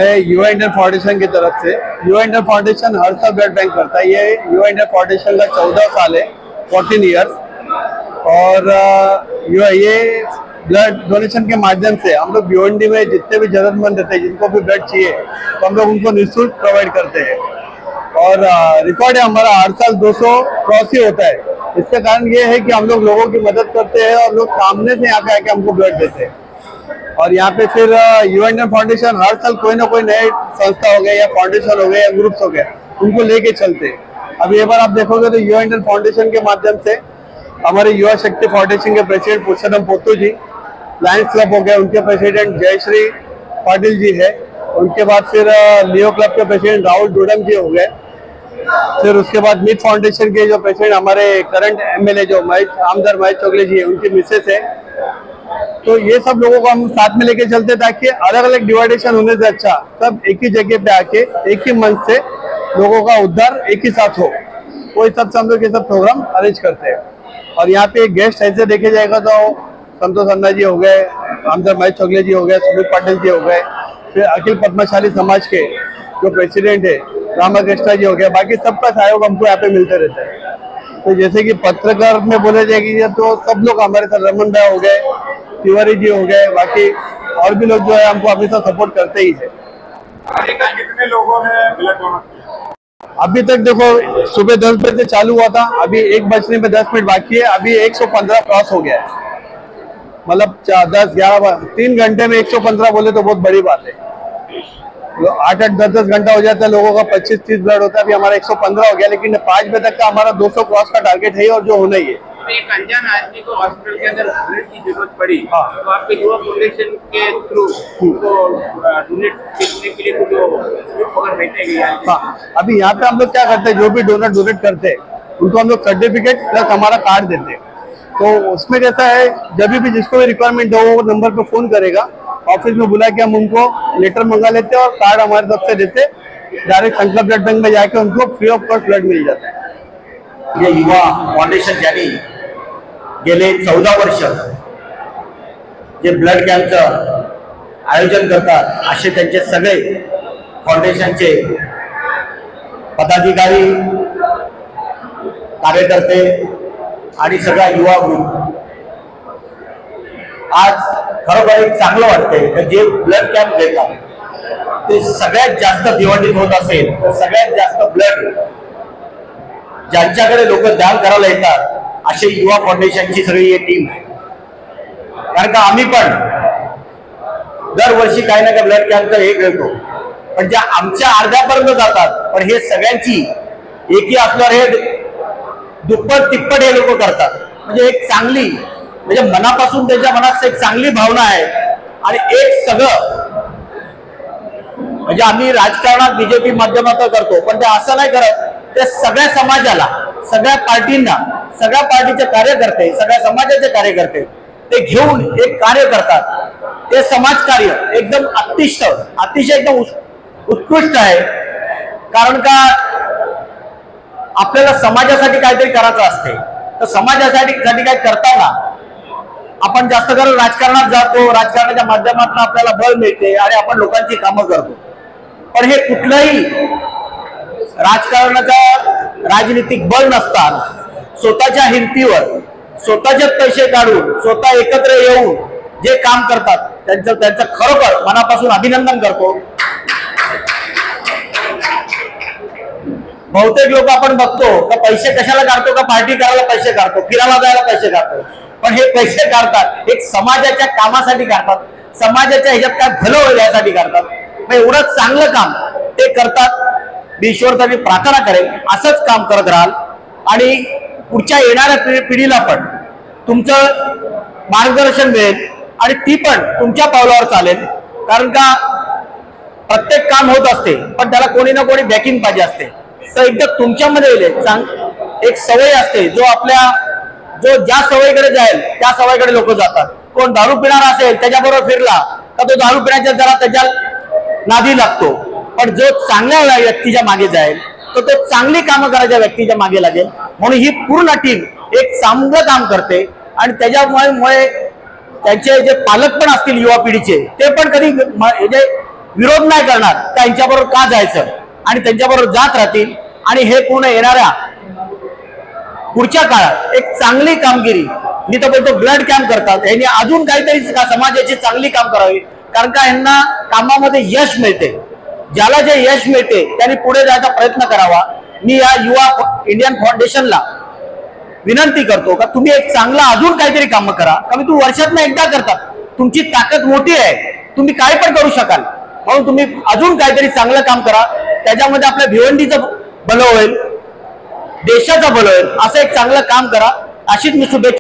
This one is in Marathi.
है युवा इंडियन फाउंडेशन की तरफ से। युवा इंडियन फाउंडेशन हर साल ब्लड बैंक करता है। ये युवा इंडियन फाउंडेशन का 14 साल है, 14 ईयर्स। और ये ब्लड डोनेशन के माध्यम से हम लोग भिवंडी में जितने भी जरूरतमंद रहते हैं, जिनको भी ब्लड चाहिए, तो हम लोग उनको निःशुल्क प्रोवाइड करते हैं। और रिकॉर्ड है हमारा, हर साल 200 क्रॉस ही होता है। इसका कारण ये है कि हम लोग लोगों की मदद करते हैं और लोग सामने से यहाँ पे आके हमको ब्लड देते हैं। और यहाँ पे फिर युवा इंडियन फाउंडेशन हर साल कोई ना कोई नए संस्था हो गए या फाउंडेशन हो गए या ग्रुप्स हो गए, उनको लेके चलते। अब ये बार आप देखोगे तो युवा इंडियन फाउंडेशन के माध्यम से हमारे युवा शक्ति फाउंडेशन के प्रेसिडेंट पुरुषोत्तम पोतू जी, लायंस क्लब हो गए, उनके प्रेसिडेंट जयश्री पाटिल जी है। उनके बाद फिर लियो क्लब के प्रेसिडेंट राहुल डूडम जी हो गए। फिर उसके बाद मीत फाउंडेशन के जो प्रेसिडेंट हमारे करंट एमएलए जो आमदार महेश चोगले जी है, उनकी मिसेस है। तो ये सब लोगों को हम साथ में लेके चलते ताकि अलग अलग डिवाइडेशन होने से अच्छा सब एक ही जगह पे आके एक ही मंच से लोगों का उद्धार एक ही साथ हो। वो इस सब से हम लोग ये सब प्रोग्राम अरेंज करते हैं। और यहाँ पे गेस्ट ऐसे देखे जाएगा तो संतोष अन्ना जी हो गए, आमदार महेश चोगले जी हो गए, सुमित पाटिल जी हो गए, फिर अखिल पद्मशाली समाज के जो प्रेसिडेंट है रामाकृष्णा जी हो गया। बाकी सबका सहयोग हमको यहाँ पे मिलते रहता है। तो जैसे कि पत्रकार में बोले जाएगी तो सब लोग हमारे साथ, रमन भाई हो गए, तिवारी जी हो गए, बाकी और भी लोग जो है हमको हमेशा सपोर्ट करते ही है। कितने लोगों ने ब्लड डोनेट किया? अभी तक देखो सुबह 10 बजे से चालू हुआ था, अभी 1 बजने में 10 मिनट बाकी है। अभी 115 क्रॉस हो गया है। मतलब 10-11 3 घंटे में 115 बोले तो बहुत बड़ी बात है। 8-8 10-10 घंटा हो जाता है, लोगों का 25-30 ब्लड होता है। अभी हमारा 115 हो गया, लेकिन 5 बजे तक का हमारा 200 क्रॉस का टारगेट है और जो होना ही है। एक अनजान आदमी को हॉस्पिटल के अंदर ब्लड की जरूरत पड़ी, हाँ। तो आपके युवा फाउंडेशन के थ्रू उनको डोनेट करने के लिए अगर रहते हैं। हाँ, अभी यहाँ पे हम लोग क्या करते हैं, जो भी डोनर डोनेट करते हैं उनको हम लोग सर्टिफिकेट प्लस हमारा कार्ड देते हैं। तो उसमें कैसा है, जब भी जिसको भी रिक्वायरमेंट हो वो नंबर पे फोन करेगा, ऑफिस में बुला के हम उनको लेटर मंगा लेते हैं और कार्ड हमारे तरफ से देते, डायरेक्ट संकल्प ब्लड बैंक में जाके उनको free of cost blood mill जाता है। ये युवा फाउंडेशन ज्यांनी गेले 14 वर्ष जे ब्लड कॅम्पचं आयोजन करतात, असे त्यांचे सगळे फाउंडेशनचे पदाधिकारी, कार्यकर्ते आणि सगळा युवा ग्रुप आज खरोखर एक चांगलं वाटतंय की जे ब्लड कॅम्प घेतात ते सगळ्यात जास्त भिवंडीत होत असेल तर सगळ्यात जास्त ब्लड ज्यांच्याकडे लोक दान करायला येतात असे युवा फाउंडेशनची सगळी ही टीम आहे। कारण का आम्ही पण दरवर्षी काही ना काही ब्लड कॅम्पचं हे घेतो, पण ज्या आमच्या अर्ध्यापर्यंत जातात, पण हे सगळ्यांची एकी असल्यावर हे दुप्पट तिप्पट हे लोक करतात। म्हणजे एक चांगली, म्हणजे मनापासून त्यांच्या मनात एक चांगली भावना आहे आणि एक सगळं म्हणजे आम्ही राजकारणात बीजेपी माध्यमातून करतो, पण ते असं नाही करत, ते सगळ्या समाजाला, सगळ्या पार्टींना, सगळ्या पार्टीचे कार्यकर्ते, सगळ्या समाजाचे कार्यकर्ते ते घेऊन एक कार्य करतात। ते समाजकार्य एकदम अतिशय एकदम उत्कृष्ट आहे। कारण का आपल्याला समाजासाठी काहीतरी करायचं असते, तर समाजासाठी काय करताना आपण जास्त करून राजकारणात जातो, राजकारणाच्या माध्यमातून आपल्याला बळ मिळते आणि आपण लोकांची कामं करतो। पण हे कुठलंही राजकारणाचा राजनीतिक बळ नसताना स्वतःच्या हिमतीवर स्वतःचे पैसे काढून स्वतः एकत्र येऊन जे काम करतात त्यांचं खरोखर मनापासून अभिनंदन करतो। बहुतेक लोक आपण बघतो का पैसे कशाला काढतो, का पार्टी करायला पैसे काढतो, फिरायला जायला पैसे काढतो, पण हे पैसे काढतात एक समाजाच्या कामासाठी काढतात, समाजाच्या ह्याच्यात काय भलं होईल यासाठी काढतात। मग एवढं चांगलं काम ते करतात। मी ईश्वरचरणी प्रार्थना करेन असंच काम करत राहाल आणि पुढच्या येणाऱ्या पिढीला पण तुमचं मार्गदर्शन मिळेल आणि ती पण तुमच्या पावलावर चालेल। कारण का प्रत्येक काम होत असते, पण त्याला कोणी ना कोणी बॅकिंग पाहिजे असते। तर एकदा तुमच्यामध्ये एक सवय असते, जो ज्या सवयीकडे जाईल त्या सवयीकडे लोक जातात। कोण दारू पिणार असेल त्याच्याबरोबर फिरला तर तो दारू पिण्याच्या जरा त्याच्या नादी लागतो, पण जो चांगल्या व्यक्तीच्या मागे जाईल तर तो चांगली कामं करायच्या व्यक्तीच्या मागे लागेल। म्हणून ही पूर्ण टीम एक चांगलं काम करते आणि त्याच्यामुळे त्यांचे जे पालक पण असतील युवा पिढीचे, ते पण कधी विरोध नाही करणार त्यांच्याबरोबर का जायचं आणि त्यांच्याबरोबर जात राहतील आणि हे पूर्ण येणाऱ्या पुढच्या काळात एक चांगली कामगिरी मी तर बोलतो ब्लड कॅम्प करतात यांनी अजून काहीतरी समाजाची चांगली काम करावी कारण का यांना कामामध्ये यश मिळते ज्याला जे यश मिळते त्यांनी पुढे जायचा प्रयत्न करावा मी या युवा इंडियन फाउंडेशनला विनंती करतो का तुम्ही एक चांगला अजून काहीतरी काम करा कमी तुम्ही वर्षातनं एकदा करतात तुमची ताकद मोठी आहे तुम्ही काय पण करू शकाल म्हणून तुम्ही अजून काहीतरी चांगलं काम करा त्याच्यामध्ये आपल्या भिवंडीचं भलं होईल देशाचं भलं होईल असं एक चांगलं काम करा अशीच मी शुभेच्छा